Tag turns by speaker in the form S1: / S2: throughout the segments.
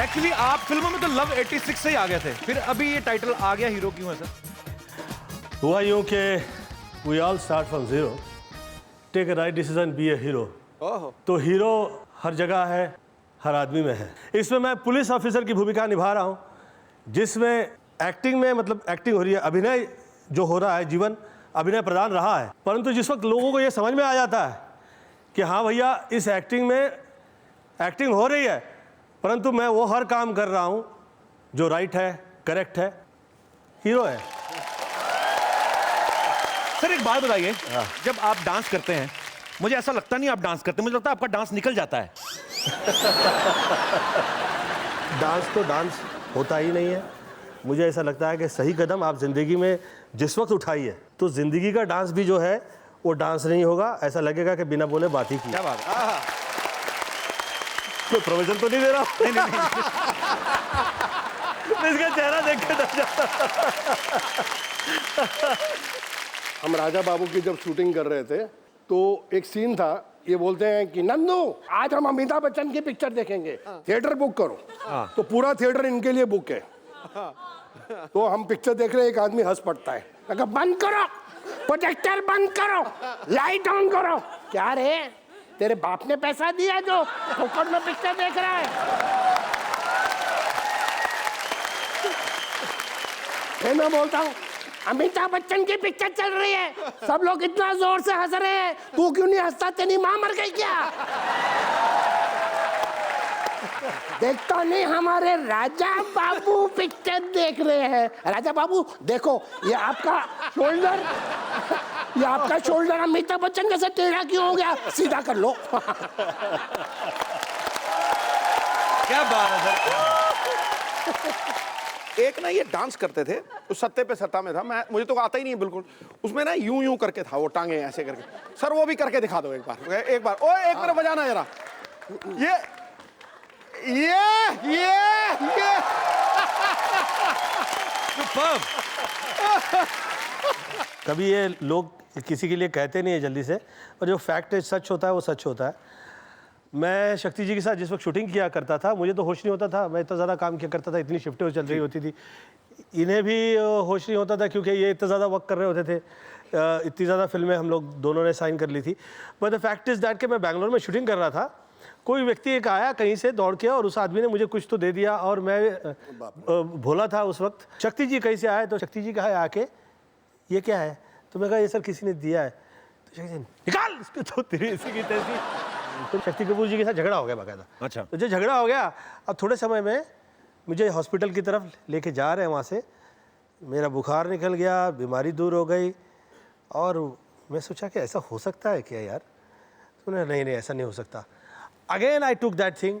S1: Actually आप फिल्मों में तो लव 86 से ही आ गए थे, फिर अभी ये टाइटल आ गया हीरो क्यों है सर?
S2: हुआ यूं कि we all start from zero, take a right decision, be a hero. तो हीरो हर जगह है, हर आदमी में है। इसमें मैं पुलिस ऑफिसर की भूमिका निभा रहा हूँ, जिसमें एक्टिंग में मतलब एक्टिंग हो रही है, अभिनय जो हो रहा है, जीवन अभिनय प्रधान रहा है। परंतु जिस वक्त लोगों को ये समझ में आ जाता है कि हाँ भैया इस एक्टिंग में एक्टिंग हो रही है, परंतु मैं वो हर काम कर रहा हूँ जो राइट है, करेक्ट है, हीरो है।
S1: सर एक बात बताइए, जब आप डांस करते हैं, मुझे ऐसा लगता नहीं आप डांस करते, मुझे लगता है आपका डांस निकल जाता है।
S2: डांस तो डांस होता ही नहीं है। मुझे ऐसा लगता है कि सही कदम आप जिंदगी में जिस वक्त उठाइए तो जिंदगी का डांस भी जो है वो डांस नहीं होगा, ऐसा लगेगा कि बिना बोले बात ही की।
S1: क्या बात है?
S2: कोई प्रवचन तो नहीं दे रहा?
S1: नहीं, नहीं, नहीं।
S2: इसका चेहरा देख के डर जाता।
S3: हम राजा बाबू की जब शूटिंग कर रहे थे तो एक सीन था, ये बोलते हैं कि नंदू आज हम अमिताभ बच्चन की पिक्चर देखेंगे, थिएटर बुक करो। तो पूरा थिएटर इनके लिए बुक है। तो हम पिक्चर देख रहे हैं, एक आदमी हंस पड़ता है, कहा बंद करो, प्रोजेक्टर बंद करो, लाइट ऑन करो। क्या रे, तेरे बाप ने पैसा दिया जो फुकट में पिक्चर देख रहा है? फिर मैं बोलता हूँ अमिताभ बच्चन की पिक्चर चल रही है, सब लोग इतना जोर से हंस रहे हैं, तू क्यों नहीं हंसता? तेरी मां मर गई क्या? देखता नहीं, हमारे राजा बाबू पिक्चर देख रहे हैं। राजा बाबू देखो, ये आपका शोल्डर, ये आपका शोल्डर अमिताभ बच्चन जैसे टेढ़ा क्यों हो गया? सीधा कर लो।
S1: क्या बात है सर?
S4: एक ना ये डांस करते थे, उस सत्ते पे सत्ता में था, मैं मुझे तो आता ही नहीं बिल्कुल। उसमें ना यूं यूं करके था, वो टांगे ऐसे करके। सर वो भी करके दिखा दो एक बार, एक बार। ओ एक बार बजाना जरा। ये
S1: सुपर्ब।
S2: कभी ये लोग किसी के लिए कहते नहीं है जल्दी से, और जो फैक्ट है सच होता है वो सच होता है। मैं शक्ति जी के साथ जिस वक्त शूटिंग किया करता था, मुझे तो होश नहीं होता था, मैं इतना ज़्यादा काम किया करता था, इतनी शिफ्टें चल रही होती थी। इन्हें भी होश नहीं होता था क्योंकि ये इतना ज़्यादा वर्क कर रहे होते थे, इतनी ज़्यादा फिल्में हम लोग दोनों ने साइन कर ली थी। But the fact is that कि मैं बैंगलोर में शूटिंग कर रहा था, कोई व्यक्ति एक आया कहीं से दौड़ के और उस आदमी ने मुझे कुछ तो दे दिया, और मैं भोला था उस वक्त। शक्ति जी कहीं से आए, तो शक्ति जी कहा आके ये क्या है? तो मैं कहा ये सर किसी ने दिया है। तो शक्ति जी निकाल इसको, तो तेरी इसी की तैसी। तो शक्ति कपूर जी के साथ झगड़ा हो गया बाकायदा।
S1: अच्छा।
S2: तो जो झगड़ा हो गया, अब थोड़े समय में मुझे हॉस्पिटल की तरफ लेके जा रहे हैं, वहाँ से मेरा बुखार निकल गया, बीमारी दूर हो गई, और मैं सोचा कि ऐसा हो सकता है क्या यार? तो नहीं नहीं ऐसा नहीं हो सकता। Again I took that thing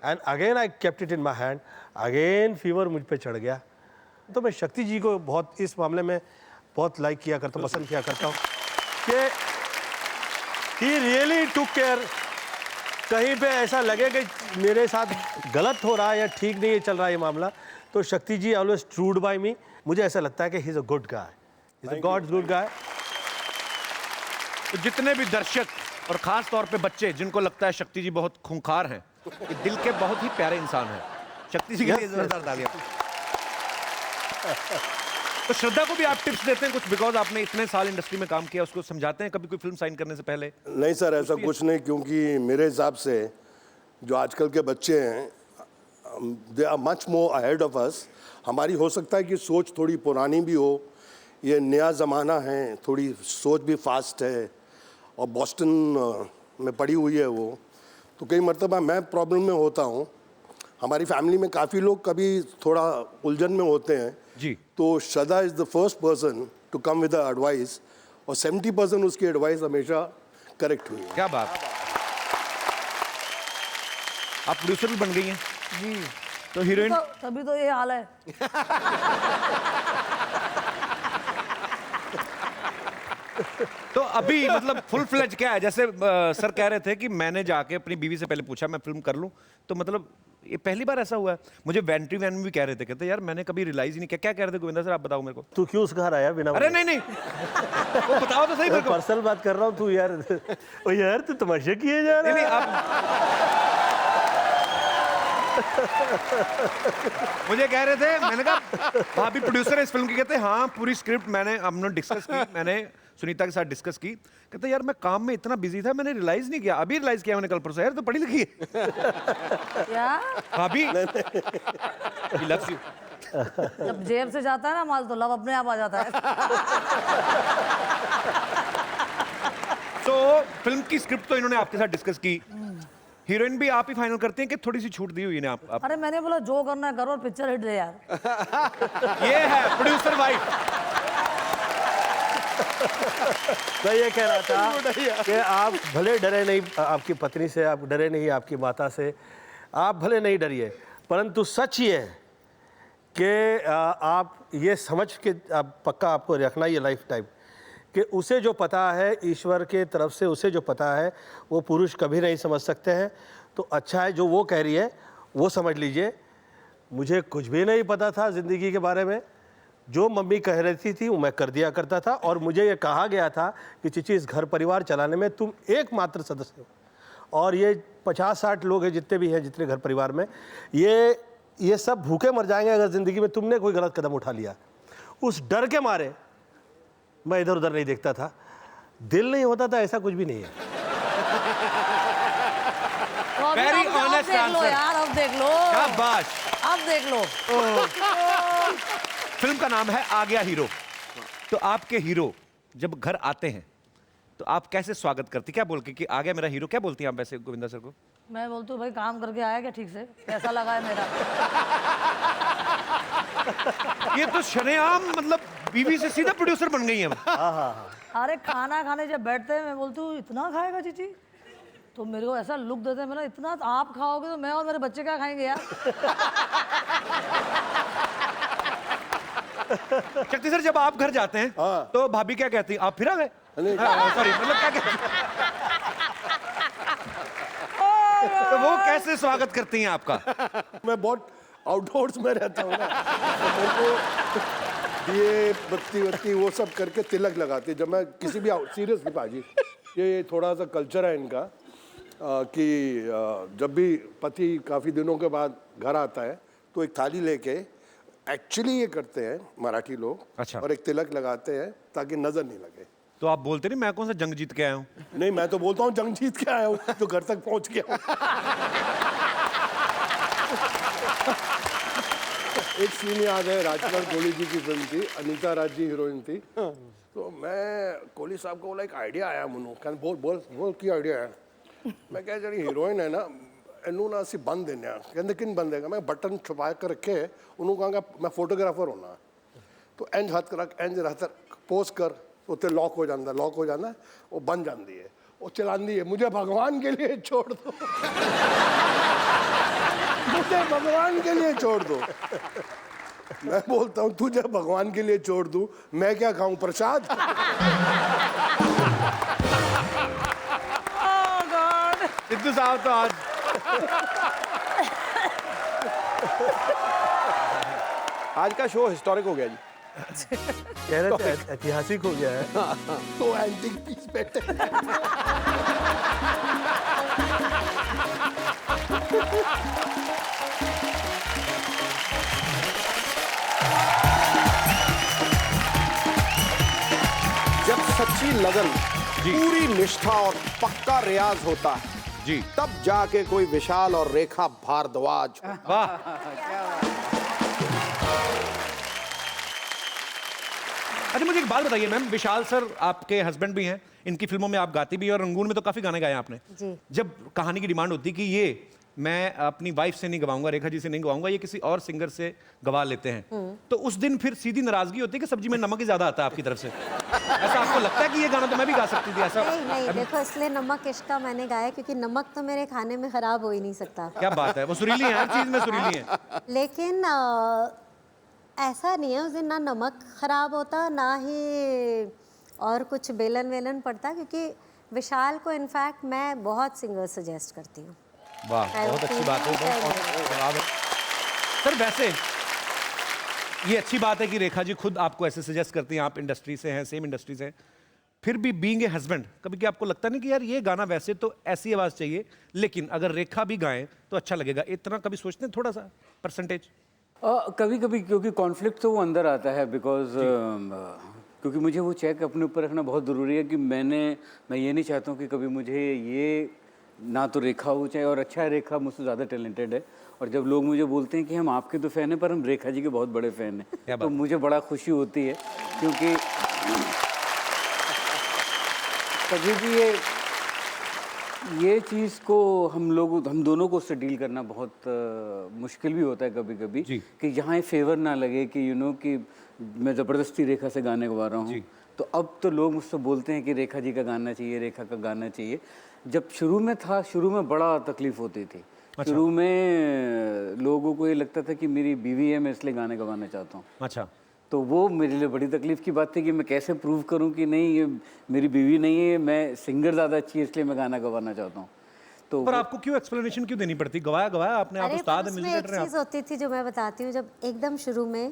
S2: and again I kept it in my hand, again fever मुझ पर चढ़ गया। तो मैं शक्ति जी को बहुत इस मामले में बहुत लाइक किया करता हूँ, पसंद किया करता हूँ कि ही रियली टुक केयर। कहीं पे ऐसा लगे कि मेरे साथ गलत हो रहा है या ठीक नहीं चल रहा है ये मामला, तो शक्ति जी ऑलवेज ट्रूड बाय मी। मुझे ऐसा लगता है कि he is a good guy, he is a god's good guy.
S1: तो जितने भी दर्शक और खास तौर पे बच्चे जिनको लगता है शक्ति जी बहुत खूंखार हैं, ये दिल के बहुत ही प्यारे इंसान हैं। शक्ति जी के लिए जोरदार तालियां। तो श्रद्धा को भी आप टिप्स देते हैं कुछ, बिकॉज आपने इतने साल इंडस्ट्री में काम किया, उसको समझाते हैं कभी कोई फिल्म साइन करने से पहले?
S3: नहीं सर, ऐसा कुछ नहीं, क्योंकि मेरे हिसाब से जो आजकल के बच्चे हैं, they are much more ahead of us. हमारी हो सकता है कि सोच थोड़ी पुरानी भी हो, ये नया ज़माना है, थोड़ी सोच भी फास्ट है, और बॉस्टन में पड़ी हुई है वो, तो कई मरतबा मैं प्रॉब्लम में होता हूँ। हमारी फैमिली में काफ़ी लोग कभी थोड़ा उलझन में होते हैं
S1: जी, तो
S3: Shraddha is the first person to come with advice, और 70% उसकी एडवाइस हमेशा करेक्ट हुई है।
S1: क्या बात। आप प्रोड्यूसर भी बन गई हैं
S5: जी,
S1: तो हीरोइन
S5: तभी तो ये हाल है।
S1: तो अभी मतलब फुल फ्लेज क्या है? जैसे सर कह रहे थे कि मैंने जाके अपनी बीवी से पहले पूछा मैं फिल्म कर लूं, तो मतलब ये पहली बार ऐसा हुआ है। मुझे वेंट्री वैन में भी कह रहे थे, कहते यार मैंने कभी रियलाइज ही नहीं किया। क्या कह रहे थे गोविंदा सर, आप बताओ मेरे को।
S2: तू क्यों उसका आया बिना?
S1: अरे नहीं नहीं तो बताओ तो सही मेरे को।
S2: पर्सनल बात कर रहा हूँ, तू यार ओ यार तू तमाशा किए जा रहा है।
S1: नहीं आप मुझे कह रहे थे, मैंने कहा भाभी प्रोड्यूसर है इस फिल्म की, कहते हाँ पूरी स्क्रिप्ट हमने डिस्कस की, मैंने सुनीता के साथ डिस्कस की। कहते यार मैं काम में इतना बिजी था, मैंने रियलाइज नहीं किया, अभी रियलाइज किया मैंने कल परसों। यार तो पढ़ी लिखी है
S5: क्या
S1: भाभी। He loves you।
S5: जब जेब से जाता है ना माल तो लव अपने आप आ जाता है।
S1: तो फिल्म की स्क्रिप्ट तो इन्होंने आपके साथ डिस्कस की, हीरोइन भी आप ही फाइनल करते हैं कि थोड़ी सी छूट दी हुई है आप?
S5: अरे मैंने बोला जो करना है करो और पिक्चर हिट दे यार।
S1: ये है प्रोड्यूसर वाइफ।
S2: मैं ये कह रहा था कि आप भले डरे नहीं आपकी पत्नी से, आप डरे नहीं आपकी माता से, आप भले नहीं डरिए, परंतु सच ये है कि आप ये समझ के आप पक्का आपको रखना ये लाइफ टाइम कि उसे जो पता है ईश्वर के तरफ से, उसे जो पता है वो पुरुष कभी नहीं समझ सकते हैं। तो अच्छा है जो वो कह रही है वो समझ लीजिए। मुझे कुछ भी नहीं पता था ज़िंदगी के बारे में, जो मम्मी कह रही थी वो मैं कर दिया करता था, और मुझे ये कहा गया था कि चिची इस घर परिवार चलाने में तुम एकमात्र सदस्य हो, और ये 50-60 लोग हैं जितने भी हैं, जितने घर परिवार में, ये सब भूखे मर जाएंगे अगर ज़िंदगी में तुमने कोई गलत कदम उठा लिया। उस डर के मारे मैं इधर उधर नहीं देखता था, दिल नहीं होता था, ऐसा कुछ भी नहीं है।
S5: तो अभी
S1: Very
S5: अब
S1: honest
S5: देख लो
S1: answer।
S5: यार, अब देख लो,
S1: शाबाश।
S5: अब देख लो।
S1: फिल्म का नाम है आ गया हीरो। तो आपके हीरो जब घर आते हैं तो आप कैसे स्वागत करती, क्या बोल के कि आ गया मेरा हीरो, क्या बोलती हैं आप वैसे गोविंदा सर को?
S5: मैं बोलती हूँ भाई काम करके आया क्या ठीक से, कैसा लगा है मेरा।
S1: ये तो शरेआम मतलब बीवी से सीधा प्रोड्यूसर बन गई हैं।
S5: अरे खाना खाने जब बैठते हैं मैं बोलती हूँ इतना खाएगा चीची, तो मेरे को ऐसा लुक देते हैं, मेरा इतना आप खाओगे तो मैं और मेरे बच्चे क्या खाएंगे यार।
S1: शक्ति सर जब आप घर जाते हैं तो भाभी क्या कहती है, आप फिर आ गए? सॉरी मतलब क्या कहती तो वो कैसे स्वागत करती हैं आपका?
S3: मैं बहुत आउटडोर्स में रहता हूँ ना, तो मेरे को ये बत्ती वो सब करके तिलक लगाती है जब मैं किसी भी सीरियसली पाजी, ये थोड़ा सा कल्चर है इनका कि जब भी पति काफ़ी दिनों के बाद घर आता है तो एक थाली लेके एक्चुअली ये करते हैं मराठी लोग।
S1: अच्छा।
S3: और एक तिलक लगाते हैं ताकि नजर नहीं लगे।
S1: तो आप बोलते नहीं मैं कौन सा जंग जीत के आया हूँ?
S3: नहीं, मैं तो बोलता हूँ जंग जीत के आया हूँ जो घर तक पहुँच गया। एक सीन याद है, राजकुमार कोहली जी की फिल्म थी, अनीता राज जी हीरोइन थी। तो मैं कोहली साहब को बोला एक आइडिया आया मुनू, कहने बोल बोल बोल की आइडिया है। मैं कहा जी हीरोइन है ना ਇਹਨੂੰ ਨਾ ਅਸੀਂ ਬੰਨ ਦਿੰਦੇ ਆ। ਕਹਿੰਦੇ ਕਿਨ ਬੰਦੇਗਾ? ਮੈਂ ਬਟਨ ਛੁਪਾ ਕੇ ਰੱਖੇ, ਉਹਨੂੰ ਕਹਾਂਗਾ ਮੈਂ ਫੋਟੋਗ੍ਰਾਫਰ ਹੋਣਾ, तो ਇੰਜ ਹੱਥ ਰੱਖ, ਇੰਜ ਹੱਥ पोज कर, ਉੱਤੇ लॉक हो जाता, वो बन जाती है, वो चलाती है। मुझे भगवान के लिए छोड़ दो, मुझे भगवान के लिए छोड़ दो। मैं बोलता हूँ तुझे भगवान के लिए छोड़ दूँ, मैं क्या खाऊं प्रसाद?
S1: सिद्धू साहब तो आज
S4: आज का शो हिस्टोरिक हो गया जी।
S2: कह रहे थे ऐतिहासिक हो गया है।
S3: तो एंटिक पीस बैठे
S4: जब सच्ची लगन, पूरी निष्ठा और पक्का रियाज होता है
S1: जी,
S4: तब जाके कोई विशाल और रेखा भारद्वाज।
S1: वाह। अच्छा मुझे एक बात बताइए मैम, विशाल सर आपके हस्बैंड भी हैं, इनकी फिल्मों में आप गाती भी हैं और रंगून में तो काफी गाने गाए आपने
S6: जी।
S1: जब कहानी की डिमांड होती कि ये मैं अपनी वाइफ से नहीं गवाऊंगा, रेखा जी से नहीं गवाऊंगा, ये किसी और सिंगर से गवा लेते हैं, तो उस दिन फिर सीधी नाराजगी होती है कि सब्जी में नमक ही ज्यादा आता है आपकी तरफ से? ऐसा आपको लगता है कि ये गाना तो मैं भी गा सकती थी? ऐसा
S6: नहीं नहीं, देखो इसलिए नमक इश्का मैंने गाया क्योंकि नमक तो मेरे खाने में खराब हो ही नहीं सकता।
S1: क्या बात है, वो सुरीली है, हर चीज में सुरीली है।
S6: लेकिन ऐसा नहीं है, उस दिन ना नमक खराब होता ना ही और कुछ बेलन वेलन पड़ता, क्योंकि विशाल को इनफैक्ट मैं बहुत सिंगर सजेस्ट करती हूँ।
S1: वाह, बहुत अच्छी बात है, बहुत जवाब है सर। वैसे ये अच्छी बात है कि रेखा जी खुद आपको ऐसे सजेस्ट करती हैं, आप इंडस्ट्री से हैं, सेम इंडस्ट्री से हैं, फिर भी बीइंग ए हस्बैंड कभी कि आपको लगता नहीं कि यार ये गाना वैसे तो ऐसी आवाज चाहिए, लेकिन अगर रेखा भी गाएं तो अच्छा लगेगा, इतना कभी सोचते हैं थोड़ा सा परसेंटेज?
S7: कभी कभी क्योंकि कॉन्फ्लिक्ट तो वो अंदर आता है, बिकॉज क्योंकि मुझे वो चेक अपने ऊपर रखना बहुत ज़रूरी है कि मैं ये नहीं चाहता हूँ कि कभी मुझे ये ना तो रेखा हो चाहे, और अच्छा है रेखा मुझसे ज़्यादा टैलेंटेड है, और जब लोग मुझे बोलते हैं कि हम आपके तो फ़ैन हैं पर हम रेखा जी के बहुत बड़े फ़ैन हैं, तो मुझे बड़ा खुशी होती है, क्योंकि कभी भी ये चीज़ को हम दोनों को उससे डील करना बहुत मुश्किल भी होता है कभी कभी, कि यहाँ ये फेवर ना लगे कि कि मैं ज़बरदस्ती रेखा से गाने गवा रहा हूँ। तो अब तो लोग मुझसे बोलते हैं कि रेखा जी का गाना चाहिए, रेखा का गाना चाहिए। जब शुरू में था, शुरू में बड़ा तकलीफ होती थी। शुरू में लोगों को ये लगता था कि मेरी बीवी है, मैं इसलिए गाने गवाना चाहता हूँ।
S1: अच्छा,
S7: तो वो मेरे लिए बड़ी तकलीफ की बात थी कि मैं कैसे प्रूव करूं कि नहीं ये मेरी बीवी नहीं है, मैं सिंगर ज़्यादा अच्छी है इसलिए मैं गाना गवाना चाहता हूं। तो
S1: पर आपको क्यों एक्सप्लेनेशन क्यों देनी पड़ती? गवाया गवाया आपने, आप उस्ताद हैं, म्यूजिक डायरेक्टर हैं।
S6: एक चीज़ होती थी जो मैं बताती हूँ, जब एकदम शुरू में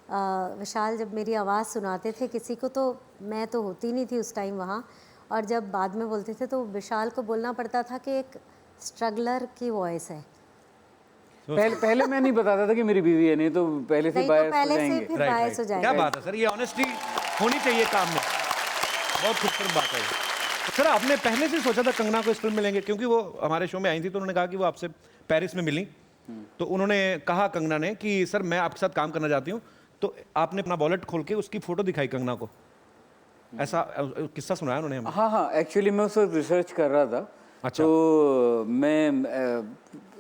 S6: विशाल जब मेरी आवाज़ सुनाते थे किसी को, तो मैं तो होती नहीं थी उस टाइम वहाँ, और जब बाद में बोलते थे तो विशाल को बोलना पड़ता था कि एक स्ट्रगलर की वॉइस है।
S7: पहले मैं नहीं बताता था कि मेरी बीवी है, नहीं तो पहले से बायस हो जाएंगे।
S6: फिर बायस हो जाएंगे।
S1: क्या बात है सर, ये ऑनेस्टी होनी चाहिए काम में, बहुत खूबसूरत बात है। सर आपने पहले से सोचा था कंगना को इस फिल्म में लेंगे? क्योंकि वो हमारे शो में आई थी तो उन्होंने कहा कि वो आपसे पेरिस में मिली, तो उन्होंने कहा कंगना ने कि सर मैं आपके साथ काम करना चाहती हूँ, तो आपने अपना वॉलेट खोल के उसकी फोटो दिखाई कंगना को, ऐसा किस्सा सुनाया उन्होंने हमें।
S7: हाँ, एक्चुअली मैं उस वक्त रिसर्च कर रहा था।
S1: अच्छा।
S7: तो मैं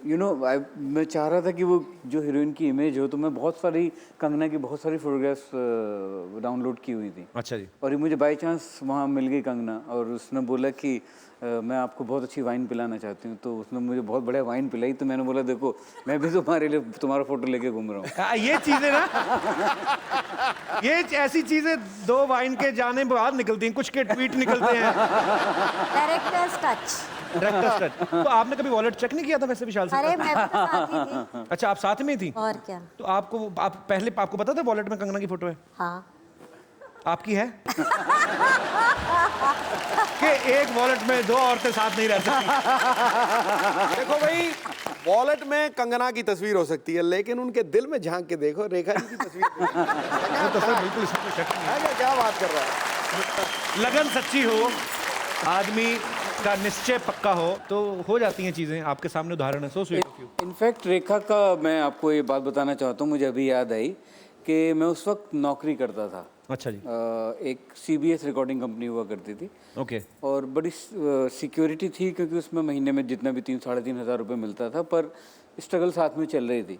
S7: मैं चाह रहा था कि वो जो हीरोइन की इमेज हो, तो मैं बहुत सारी कंगना की बहुत सारी फोटोग्राफ्स डाउनलोड की हुई थी।
S1: अच्छा जी।
S7: और ये मुझे बाई चांस वहाँ मिल गई कंगना, और उसने बोला कि मैं आपको बहुत अच्छी वाइन पिलाना चाहती हूँ। तो उसने मुझे बहुत बढ़िया वाइन पिलाई, तो मैंने बोला देखो मैं भी तुम्हारे लिए तुम्हारा फोटो लेके घूम रहा हूँ।
S1: ये चीजें ना, ये ऐसी चीजें 2 वाइन के जाने बाद निकलती हैं, कुछ के ट्वीट निकलते हैं।
S6: Directors touch.
S1: तो आपने कभी वॉलेट चेक नहीं किया था वैसे विशाल से?
S6: अरे मैं भी तो साथ ही थी।
S1: अच्छा, आप साथ में थी?
S6: और क्या।
S1: तो आपको पता था वॉलेट में कंगना की फोटो है?
S6: हाँ।
S1: आपकी है? कि एक वॉलेट में 2 औरतें साथ नहीं रह सकती?
S4: देखो भाई, वॉलेट में कंगना की तस्वीर हो सकती है, लेकिन उनके दिल में झांक के देखो रेखा जी की तस्वीर।
S1: तो सर बिल्कुल इसमें कोई शक नहीं है।
S4: क्या बात कर रहा है।
S1: लगन सच्ची हो, आदमी का निश्चय पक्का हो, तो हो जाती हैं चीजें। आपके सामने उदाहरण है। So sweet of you.
S7: In fact Rekha का मैं आपको ये बात बताना चाहता हूँ, मुझे अभी याद आई कि मैं उस वक्त नौकरी करता था।
S1: अच्छा जी।
S7: एक CBS रिकॉर्डिंग कंपनी हुआ करती थी।
S1: ओके।
S7: और बड़ी सिक्योरिटी थी, क्योंकि उसमें महीने में जितना भी 3-3.5 हज़ार रुपये मिलता था, पर स्ट्रगल साथ में चल रही थी।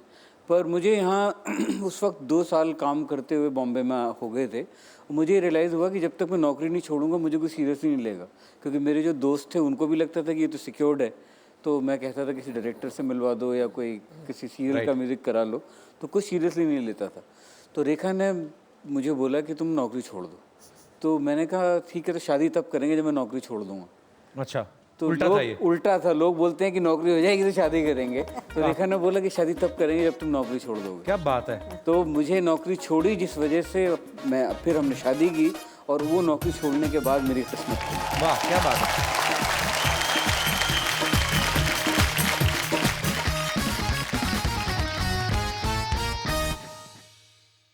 S7: पर मुझे यहाँ उस वक्त 2 साल काम करते हुए बॉम्बे में हो गए थे। मुझे रियलाइज़ हुआ कि जब तक मैं नौकरी नहीं छोड़ूंगा मुझे कोई सीरियसली नहीं लेगा, क्योंकि मेरे जो दोस्त थे उनको भी लगता था कि ये तो सिक्योर्ड है। तो मैं कहता था किसी डायरेक्टर से मिलवा दो या कोई किसी सीरियल का म्यूज़िक करा लो, तो कुछ सीरियसली नहीं लेता था। तो रेखा ने मुझे बोला कि तुम नौकरी छोड़ दो। तो मैंने कहा ठीक है, तो शादी तब करेंगे जब मैं नौकरी छोड़ दूंगा।
S1: अच्छा,
S7: तो
S1: उल्टा था ये?
S7: उल्टा था। लोग बोलते हैं कि नौकरी हो जाएगी तो शादी करेंगे, तो रेखा ने बोला कि शादी तब करेंगे जब तुम नौकरी छोड़ दोगे।
S1: क्या बात है।
S7: तो मुझे नौकरी छोड़ी, जिस वजह से फिर हमने शादी की, और वो नौकरी छोड़ने के बाद मेरी किस्मत खुली।
S1: वाह, क्या बात है।